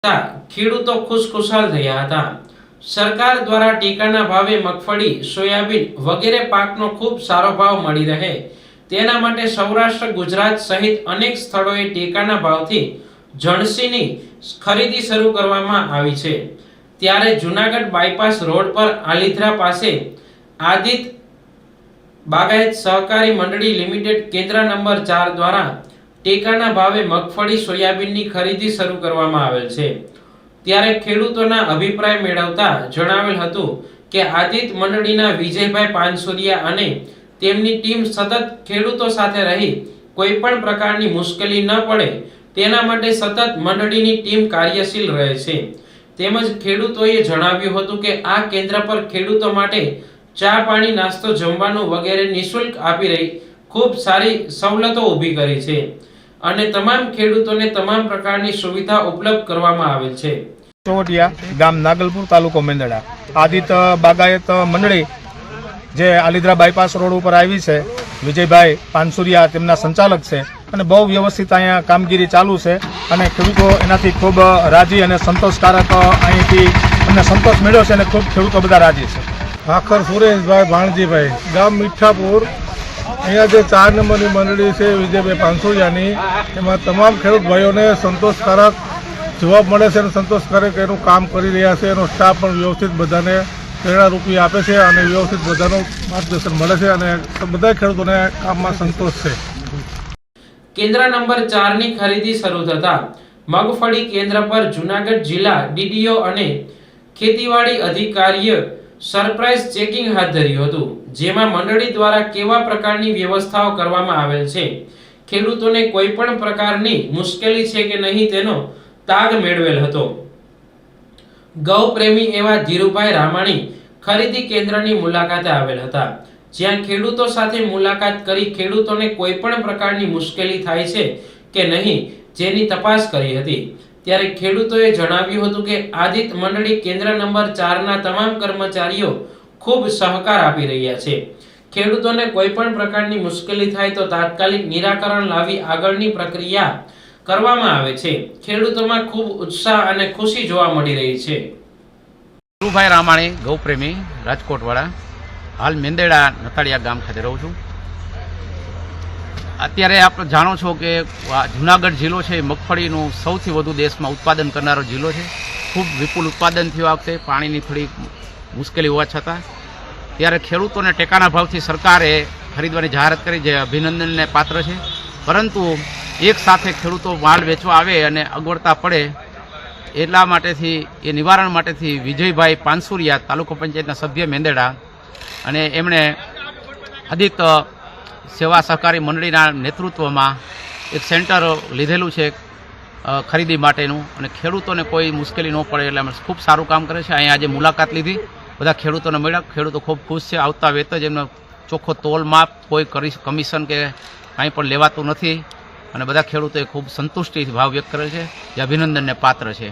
ખેડૂતો ખુશખુશાલ થયા હતા। સરકાર દ્વારા ટેકાના ભાવે મગફળી, સોયાબીન વગેરે પાકનો ખૂબ સારો ભાવ મળી રહે તેના માટે સૌરાષ્ટ્ર, ગુજરાત સહિત અનેક સ્થળોએ ટેકાના ભાવથી જણસીની ખરીદી શરૂ કરવામાં આવી છે। ત્યારે જૂનાગઢ બાયપાસ રોડ પર આલિદ્રા પાસે આદિત બાગાયત સહકારી મંડળી લિમિટેડ કેન્દ્ર નંબર 4 દ્વારા ટેકાના ભાવે મગફળી, સોયાબીનની ખરીદી શરૂ કરવામાં આવેલ છે। ત્યારે ખેડૂતોના અભિપ્રાય મેળવતા જણાવેલ હતું કે આદિત મંડળીના વિજયભાઈ પાનસુરિયા અને તેમની ટીમ સતત ખેડૂતો સાથે રહી કોઈ પણ પ્રકારની મુશ્કેલી ન પડે તેના માટે સતત મંડળીની ટીમ કાર્યશીલ રહે છે। તેમજ ખેડૂતોએ જણાવ્યું હતું કે આ કેન્દ્ર પર ખેડૂતો માટે ચા, પાણી, નાસ્તો, જમવાનું વગેરે નિઃશુલ્ક આપી રહી ખૂબ સારી સવલતો ઊભી કરી છે અને તમામ ખેડૂતોને તમામ પ્રકારની સુવિધા ઉપલબ્ધ કરવામાં આવેલ છે। ચોવટિયા ગામ નાગલપુર, તાલુકો મેંદરડા, આદિત બાગાયત મંડળી જે આલિદ્રા બાયપાસ રોડ ઉપર આવી છે, વિજયભાઈ પાનસુરિયા તેમના સંચાલક છે અને બહુ વ્યવસ્થિત અહીંયા કામગીરી ચાલુ છે અને ખેડૂતો એનાથી ખૂબ રાજી અને સંતોષકારક અહીંથી અમને સંતોષ મળ્યો છે અને ખૂબ ખેડૂતો બધા રાજી છે। આખર સુરેશભાઈ ભાણજીભાઈ, ગામ મીઠાપુર, અહીંયા જે 4 નંબરની મંડળી છે વિજયભાઈ પાનસુરિયાની, એમાં તમામ ખેડૂત ભાઈઓને સંતોષકારક જવાબ મળે છે અને સંતોષકારક એનું કામ કરી રહ્યા છે। એનો સ્ટાફ પણ વ્યવસ્થિત બધાને પ્રેરણારૂપી આપે છે અને વ્યવસ્થિત બધાનું માર્ગદર્શન મળે છે અને બધા ખેડૂતોને કામમાં સંતોષ છે। કેન્દ્ર નંબર 4 ની ખરીદી શરૂ થતા મગફળી કેન્દ્ર પર જૂનાગઢ જિલ્લા ડીડીઓ અને ખેતીવાડી અધિકારીએ સરપ્રાઇઝ ચેકિંગ હાથ ધર્યું હતું, જેમાં મંડળી દ્વારા કેવા પ્રકારની વ્યવસ્થાઓ કરવામાં આવેલ છે, ખેડૂતોને કોઈ પણ પ્રકારની મુશ્કેલી છે કે નહીં તેનો તાગ મેળવેલ હતો। ગૌ પ્રેમી એવા ધીરુભાઈ રામાણી ખરીદી કેન્દ્રની મુલાકાતે આવેલ હતા, જ્યાં ખેડૂતો સાથે મુલાકાત કરી ખેડૂતોને કોઈ પણ પ્રકારની મુશ્કેલી થાય છે કે નહીં જેની તપાસ કરી હતી। ત્યારે ખેડૂતોએ જણાવ્યું હતું કે આદિત મંડળી કેન્દ્ર નંબર 4 ના તમામ કર્મચારીઓ ખૂબ સહકાર આપી રહ્યા છે। ખેડૂતોને કોઈ પણ પ્રકારની મુશ્કેલી થાય તો તાત્કાલિક નિરાકરણ લાવી આગળની પ્રક્રિયા કરવામાં આવે છે। ખેડૂતોમાં ખૂબ ઉત્સાહ અને ખુશી જોવા મળી રહી છે। ધીરુભાઈ રામાણી, ગૌપ્રેમી, રાજકોટ વાળા, હાલ મેંદેડા નતાળિયા ગામ ખાતે રહું છું। અત્યારે આપ જાણો છો કે જૂનાગઢ જિલ્લો છે મગફળીનું સૌથી વધુ દેશમાં ઉત્પાદન કરનારો જિલ્લો છે। ખૂબ વિપુલ ઉત્પાદન થયું આ વખતે, પાણીની થોડી મુશ્કેલી હોવા છતાં। ત્યારે ખેડૂતોને ટેકાના ભાવથી સરકારે ખરીદવાની જાહેરાત કરી, જે અભિનંદનને પાત્ર છે। પરંતુ એક સાથે ખેડૂતો માલ વેચવા આવે અને અગવડતા પડે એટલા માટેથી એ નિવારણ માટેથી વિજયભાઈ પાનસુરિયા, તાલુકા પંચાયતના સભ્ય મેંદેડા, અને એમણે આદિત સેવા સહકારી મંડળીના નેતૃત્વમાં એક સેન્ટર લીધેલું છે ખરીદી માટેનું, અને ખેડૂતોને કોઈ મુશ્કેલી ન પડે એટલે ખૂબ સારું કામ કરે છે। અહીંયા આજે મુલાકાત લીધી, બધા ખેડૂતોને મળ્યા, ખેડૂતો ખૂબ ખુશ છે। આવતા વેત જ એમનો ચોખ્ખો તોલ માપ, કોઈ કમિશન કે કાંઈ પણ લેવાતું નથી અને બધા ખેડૂતોએ ખૂબ સંતુષ્ટિથી ભાવ વ્યક્ત કરે છે, જે અભિનંદનને પાત્ર છે।